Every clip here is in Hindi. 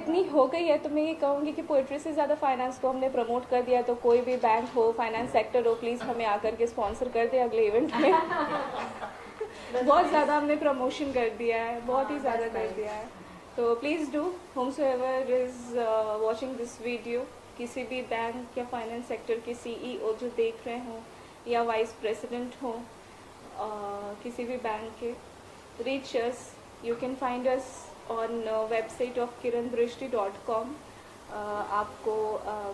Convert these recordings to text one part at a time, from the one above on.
इतनी हो गई है तो मैं ये कहूँगी कि पोइट्री से ज़्यादा फाइनेंस को हमने प्रमोट कर दिया, तो कोई भी बैंक हो, फाइनेंस सेक्टर हो, प्लीज़ हमें आकर के स्पॉन्सर कर दे अगले इवेंट में। बहुत ज़्यादा हमने प्रमोशन कर दिया है, बहुत ही ज़्यादा कर दिया है। तो please do, whomsoever is watching this video, किसी भी बैंक या फाइनेंस सेक्टर के CEO जो देख रहे हों या वाइस प्रेसिडेंट हों किसी भी बैंक के, reach us. You can find us on website of kiranbrishti.com. आपको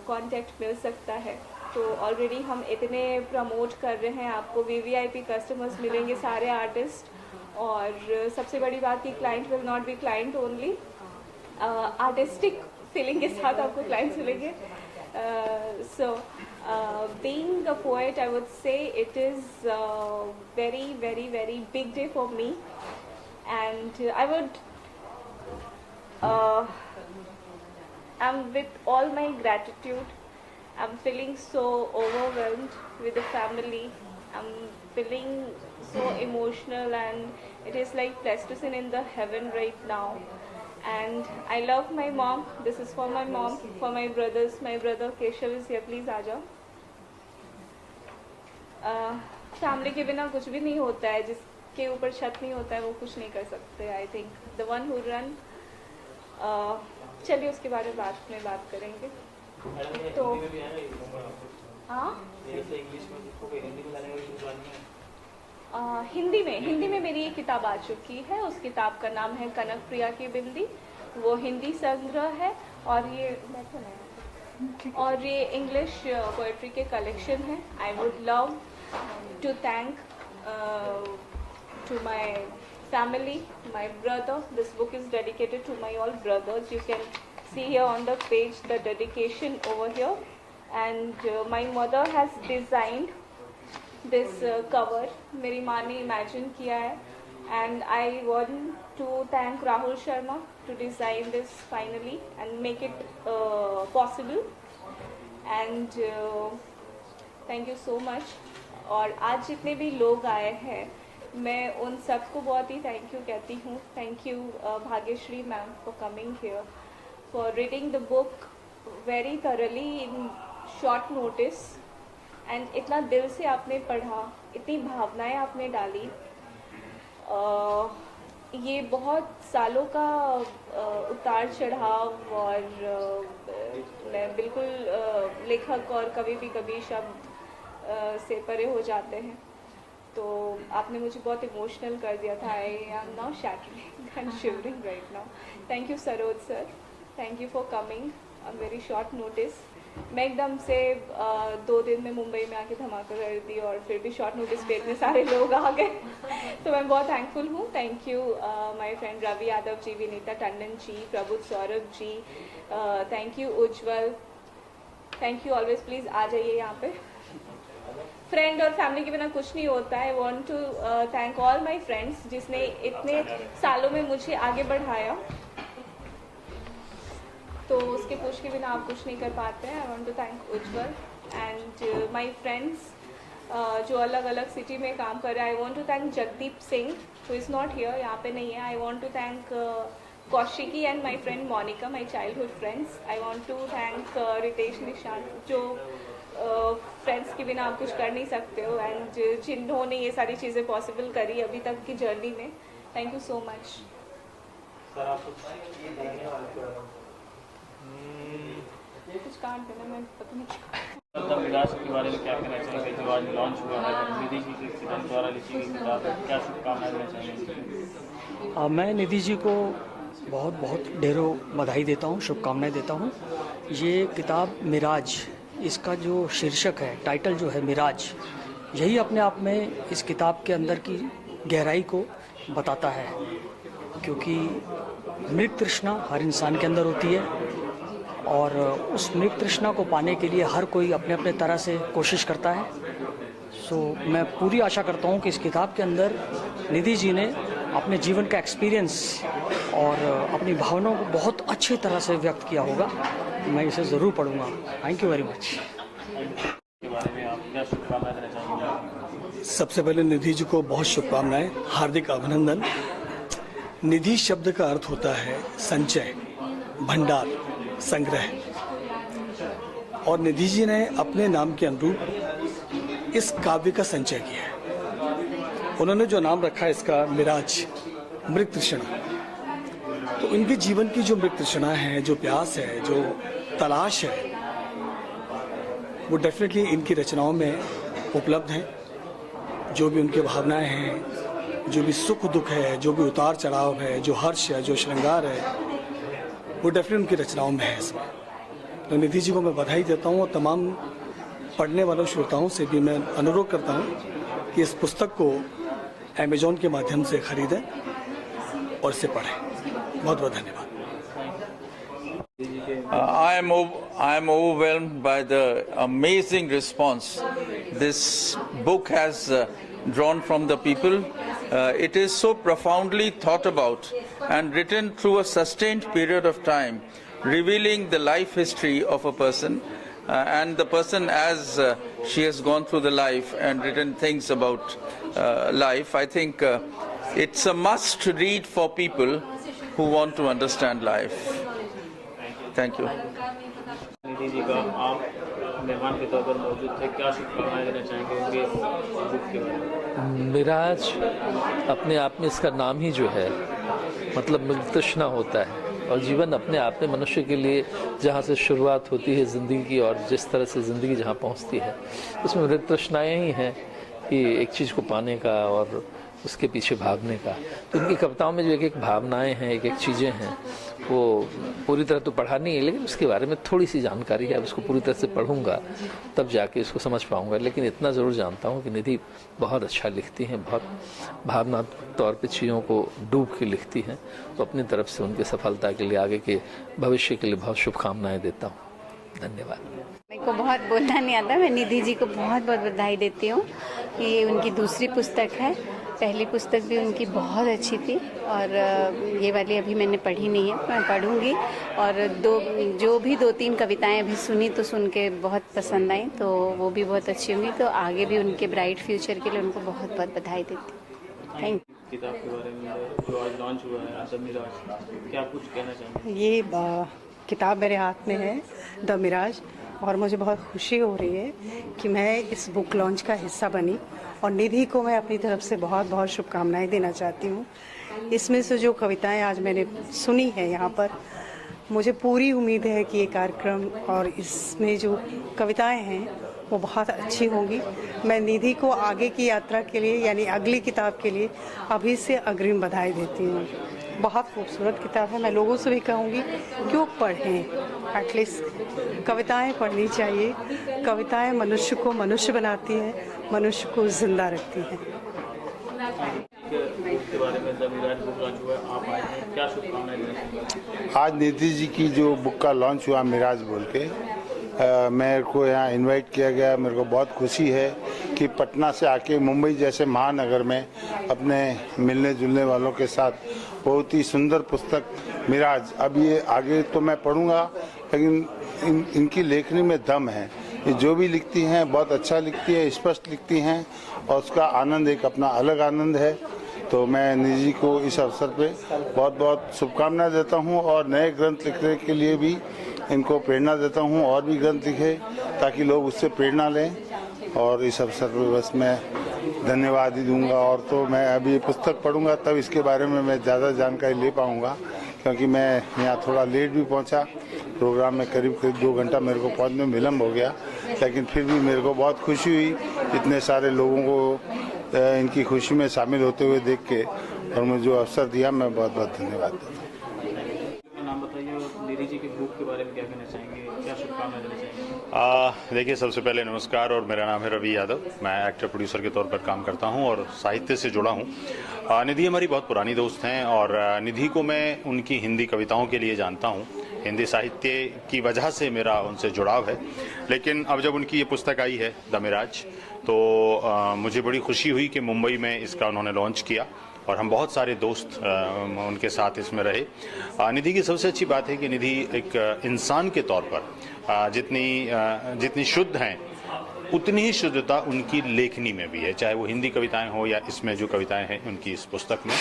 कांटेक्ट मिल सकता है। तो ऑलरेडी हम इतने प्रमोट कर रहे हैं, आपको VVIP कस्टमर्स मिलेंगे, सारे आर्टिस्ट, और सबसे बड़ी बात कि client will not be client only, artistic feeling के साथ आपको क्लाइंट्स मिलेंगे। So being a poet, I would say it is very, very, very big day for me, and I would I'm with all my gratitude. I'm feeling so overwhelmed with the family. I'm feeling so emotional, and it is like plasticine in the heaven right now. And I love my mom. This is for my mom, for my brothers. My brother Keshav is here. Please आ जाओ। फैमिली के बिना कुछ भी नहीं होता है, जिसके ऊपर छत नहीं होता है वो कुछ नहीं कर सकते। I think the one who run, चलिए उसके बारे में बाद में बात करेंगे। तो हाँ, हिंदी में मेरी एक किताब आ चुकी है। उस किताब का नाम है कनक प्रिया की बिंदी। वो हिंदी संग्रह है, और ये इंग्लिश पोएट्री के कलेक्शन है। I would love to thank to my family, my brother. This book is dedicated to my all brothers. You can see here on the page the dedication over here, and my mother has designed this cover. मेरी माँ ने imagine किया है, and I want to thank Rahul Sharma to design this finally and make it possible, and thank you so much. और आज जितने भी लोग आए हैं, मैं उन सबको बहुत ही थैंक यू कहती हूँ। Thank you Bhagyashree ma'am for coming here, for reading the book very thoroughly in short notice, and इतना दिल से आपने पढ़ा, इतनी भावनाएं आपने डाली। ये बहुत सालों का उतार चढ़ाव, और मैं बिल्कुल लेखक और कवि भी कभी शब्द से परे हो जाते हैं, तो आपने मुझे बहुत इमोशनल कर दिया था। I am now shattering and shivering right now. Thank you Saroj sir, thank you for coming on very short notice. मैं एकदम से 2 दिन में मुंबई में आके धमाका कर दी, और फिर भी शॉर्ट नोटिस पे इतने सारे लोग आ गए, तो मैं बहुत थैंकफुल हूँ। Thank you my friend Ravi Yadav ji, Vinita Tandon ji, Prabuddh Saurabh ji, thank you Ujjwal, thank you always. Please आ जाइए यहाँ पे। फ्रेंड और फैमिली के बिना कुछ नहीं होता है। I want to thank all my friends जिसने इतने सालों में मुझे आगे बढ़ाया, तो उसके पुश के बिना आप कुछ नहीं कर पाते हैं। I want to thank Ujjwal and my friends जो अलग अलग सिटी में काम कर रहे हैं। I want to thank Jagdeep Singh who is not here, यहाँ पे नहीं है। I want to thank Kaushiki and my friend Monika, my childhood friends. I want to thank Ritesh Nishant, जो फ्रेंड्स के बिना आप कुछ कर नहीं सकते हो, एंड जिन्होंने ये सारी चीज़ें पॉसिबल करी अभी तक की जर्नी में। Thank you so much. कुछ काट देना, मैं पता नहीं। विलास के बारे में क्या कहना चाहेंगे? जो आज लॉन्च हुआ है निधि जी के द्वारा लिखी गई किताब, क्या शुभकामनाएं देना चाहेंगे? मैं निधि जी को बहुत बहुत ढेरों बधाई देता हूँ, शुभकामनाएं देता हूँ। ये किताब मिराज, इसका जो शीर्षक है, टाइटल जो है मिराज, यही अपने आप में इस किताब के अंदर की गहराई को बताता है, क्योंकि मृग तृष्णा हर इंसान के अंदर होती है, और उस मृग तृष्णा को पाने के लिए हर कोई अपने अपने तरह से कोशिश करता है। सो मैं पूरी आशा करता हूँ कि इस किताब के अंदर निधि जी ने अपने जीवन का एक्सपीरियंस और अपनी भावनाओं को बहुत अच्छी तरह से व्यक्त किया होगा। मैं इसे ज़रूर पढ़ूंगा। Thank you very much. सबसे पहले निधि जी को बहुत शुभकामनाएं, हार्दिक अभिनंदन। निधि शब्द का अर्थ होता है संचय, भंडार संग्रह, और निधि जी ने अपने नाम के अनुरूप इस काव्य का संचय किया है। उन्होंने जो नाम रखा है इसका मिराज, मृत तृष्णा। तो इनके जीवन की जो मृत तृष्णा है, जो प्यास है, जो तलाश है, वो डेफिनेटली इनकी रचनाओं में उपलब्ध है। जो भी उनकी भावनाएं हैं, जो भी सुख दुख है, जो भी उतार चढ़ाव है, जो हर्ष है, जो श्रृंगार है, वो डेफिनेटली उनकी रचनाओं में है इसमें। तो निधि जी को मैं बधाई देता हूँ और तमाम पढ़ने वालों श्रोताओं से भी मैं अनुरोध करता हूँ कि इस पुस्तक को अमेजॉन के माध्यम से खरीदें और इसे पढ़ें। बहुत बहुत धन्यवाद। I am overwhelmed by the amazing response this book has drawn from the people. It is so profoundly thought about and written through a sustained period of time, revealing the life history of a person and the person as she has gone through the life and written things about life. I think it's a must read for people who want to understand life. Thank you. Nidhi ji का आप मेहमान के तौर पर मौजूद थे, क्या शुभकामनाएं देना चाहेंगे उनके बुक के बारे में? मिराज अपने आप में इसका नाम ही जो है मतलब मृत तृष्णा होता है, और जीवन अपने आप में मनुष्य के लिए जहाँ से शुरुआत होती है ज़िंदगी की और जिस तरह से ज़िंदगी जहाँ पहुँचती है, उसमें मृत तृष्णाएँ ही हैं कि एक चीज़ को पाने का और उसके पीछे भागने का। तो उनकी कविताओं में जो एक एक भावनाएं हैं, एक एक चीज़ें हैं, वो पूरी तरह तो पढ़ा नहीं है, लेकिन उसके बारे में थोड़ी सी जानकारी है। अब उसको पूरी तरह से पढ़ूंगा तब जाके इसको समझ पाऊंगा, लेकिन इतना ज़रूर जानता हूँ कि निधि बहुत अच्छा लिखती हैं, बहुत भावनात्मक तौर पे चीज़ों को डूब के लिखती हैं। तो अपनी तरफ से उनकी सफलता के लिए, आगे के भविष्य के लिए बहुत शुभकामनाएँ देता हूँ। धन्यवाद। मेरे को बहुत बोलना नहीं आता, मैं निधि जी को बहुत बहुत बधाई देती हूँ। ये उनकी दूसरी पुस्तक है, पहली पुस्तक भी उनकी बहुत अच्छी थी और ये वाली अभी मैंने पढ़ी नहीं है, मैं पढ़ूंगी। और जो भी 2-3 कविताएं अभी सुनी तो सुन के बहुत पसंद आई, तो वो भी बहुत अच्छी होंगी। तो आगे भी उनके ब्राइट फ्यूचर के लिए उनको बहुत बहुत बधाई देती हूँ। Thank you. किताब के बारे में जो आज लॉन्च हुआ है द मिराज, क्या कुछ कहना चाहेंगे? ये किताब मेरे हाथ में है, द मिराज, और मुझे बहुत खुशी हो रही है कि मैं इस बुक लॉन्च का हिस्सा बनी। और निधि को मैं अपनी तरफ से बहुत बहुत शुभकामनाएं देना चाहती हूँ। इसमें से जो कविताएं आज मैंने सुनी हैं यहाँ पर, मुझे पूरी उम्मीद है कि ये कार्यक्रम और इसमें जो कविताएं हैं वो बहुत अच्छी होंगी। मैं निधि को आगे की यात्रा के लिए, यानी अगली किताब के लिए अभी से अग्रिम बधाई देती हूँ। बहुत खूबसूरत किताब है। मैं लोगों से भी कहूँगी क्यों पढ़ें, एटलीस्ट कविताएं पढ़नी चाहिए। कविताएं मनुष्य को मनुष्य बनाती हैं, मनुष्य को जिंदा रखती हैं। आज निधि जी की जो बुक का लॉन्च हुआ मिराज बोल के, मेरे को यहाँ इनवाइट किया गया। मेरे को बहुत खुशी है कि पटना से आके मुंबई जैसे महानगर में अपने मिलने जुलने वालों के साथ बहुत ही सुंदर पुस्तक मिराज, अब ये आगे तो मैं पढ़ूंगा, लेकिन इनकी लेखनी में दम है। ये जो भी लिखती हैं बहुत अच्छा लिखती है, स्पष्ट लिखती हैं, और उसका आनंद एक अपना अलग आनंद है। तो मैं निधि जी को इस अवसर पे बहुत बहुत शुभकामनाएं देता हूं, और नए ग्रंथ लिखने के लिए भी इनको प्रेरणा देता हूं, और भी ग्रंथ लिखे ताकि लोग उससे प्रेरणा लें। और इस अवसर पर बस मैं धन्यवाद ही दूंगा। और तो मैं अभी पुस्तक पढ़ूंगा तब इसके बारे में मैं ज़्यादा जानकारी ले पाऊंगा, क्योंकि मैं यहाँ थोड़ा लेट भी पहुँचा। प्रोग्राम में करीब 2 घंटा मेरे को पहुँचने में विलम्ब हो गया, लेकिन फिर भी मेरे को बहुत खुशी हुई इतने सारे लोगों को इनकी खुशी में शामिल होते हुए देख के, और मुझे जो अवसर दिया मैं बहुत बहुत धन्यवाद देता हूँ। नाम बताइए, निधि जी की बुक के बारे में क्या कहना चाहेंगे, क्या शुभकामनाएं देना चाहेंगे? देखिए, सबसे पहले नमस्कार, और मेरा नाम है रवि यादव। मैं एक्टर प्रोड्यूसर के तौर पर काम करता हूं और साहित्य से जुड़ा हूं। निधि हमारी बहुत पुरानी दोस्त हैं, और निधि को मैं उनकी हिंदी कविताओं के लिए जानता हूं। हिंदी साहित्य की वजह से मेरा उनसे जुड़ाव है। लेकिन अब जब उनकी ये पुस्तक आई है द मिराज, तो मुझे बड़ी खुशी हुई कि मुंबई में इसका उन्होंने लॉन्च किया, और हम बहुत सारे दोस्त उनके साथ इसमें रहे। निधि की सबसे अच्छी बात है कि निधि एक इंसान के तौर पर जितनी शुद्ध हैं, उतनी ही शुद्धता उनकी लेखनी में भी है, चाहे वो हिंदी कविताएं हो या इसमें जो कविताएं हैं उनकी इस पुस्तक में।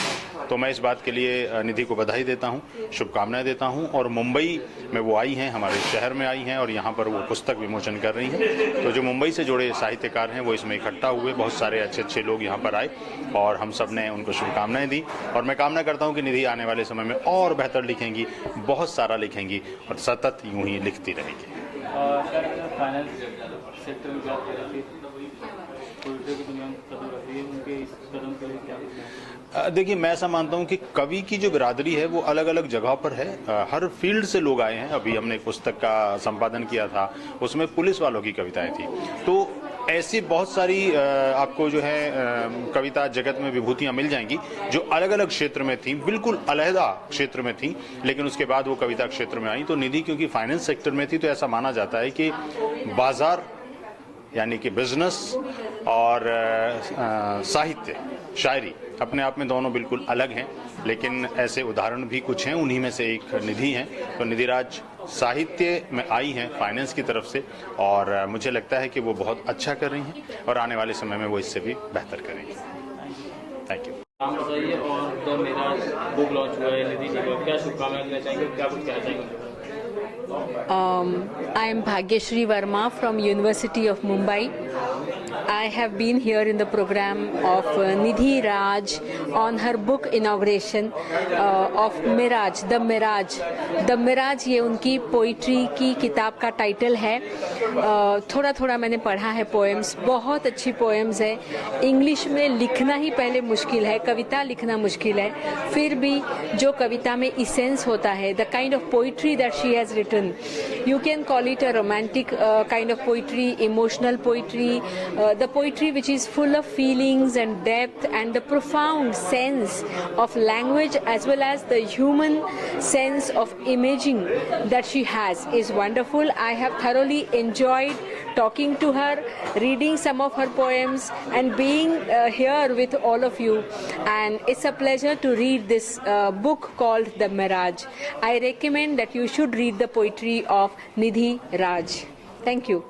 तो मैं इस बात के लिए निधि को बधाई देता हूं, शुभकामनाएं देता हूं। और मुंबई में वो आई हैं, हमारे शहर में आई हैं और यहाँ पर वो पुस्तक विमोचन कर रही हैं। तो जो मुंबई से जुड़े साहित्यकार हैं वो इसमें इकट्ठा हुए, बहुत सारे अच्छे अच्छे लोग यहाँ पर आए और हम सब ने उनको शुभकामनाएं दी। और मैं कामना करता हूँ कि निधि आने वाले समय में और बेहतर लिखेंगी, बहुत सारा लिखेंगी और सतत यूं ही लिखती रहेगी। फाइनेंस सेक्टर में बात करें फिर पोइट्री की दुनिया में कदम रख रही है, उनके इस कदम के लिए क्या? देखिए, मैं ऐसा मानता हूं कि कवि की जो बिरादरी है वो अलग अलग जगह पर है। हर फील्ड से लोग आए हैं। अभी हमने एक पुस्तक का संपादन किया था, उसमें पुलिस वालों की कविताएं थी। तो ऐसी बहुत सारी आपको जो है कविता जगत में विभूतियां मिल जाएंगी जो अलग अलग क्षेत्र में थी, बिल्कुल अलहदा क्षेत्र में थी, लेकिन उसके बाद वो कविता क्षेत्र में आई। तो निधि क्योंकि फाइनेंस सेक्टर में थी तो ऐसा माना जाता है कि बाजार यानी कि बिजनेस और साहित्य, शायरी अपने आप में दोनों बिल्कुल अलग हैं, लेकिन ऐसे उदाहरण भी कुछ हैं। उन्हीं में से एक निधि हैं। तो निधि राज साहित्य में आई हैं फाइनेंस की तरफ से और मुझे लगता है कि वो बहुत अच्छा कर रही हैं और आने वाले समय में वो इससे भी बेहतर करेंगी। Thank you. नाम बताइए और द मिराज बुक लॉन्च हुआ है, निधि जी को क्या शुभकामनाएं देना चाहेंगे, क्या कुछ कहना चाहेंगे? I am Bhagyashree Verma from University of Mumbai. I have been here in the program of Nidhi Raj on her book inauguration of Miraj, The Miraj. The Miraj ये उनकी पोइट्री की किताब का टाइटल है। थोड़ा थोड़ा मैंने पढ़ा है पोएम्स, बहुत अच्छी पोएम्स है। इंग्लिश में लिखना ही पहले मुश्किल है, कविता लिखना मुश्किल है, फिर भी जो कविता में इसेंस होता है, the kind of poetry that she has written, you can call it a romantic kind of poetry, emotional poetry, the poetry which is full of feelings and depth and the profound sense of language as well as the human sense of imaging that she has is wonderful. I have thoroughly enjoyed talking to her, reading some of her poems and being here with all of you, and it's a pleasure to read this book called The Miraj. I recommend that you should read the poetry of Nidhi Raj. Thank you.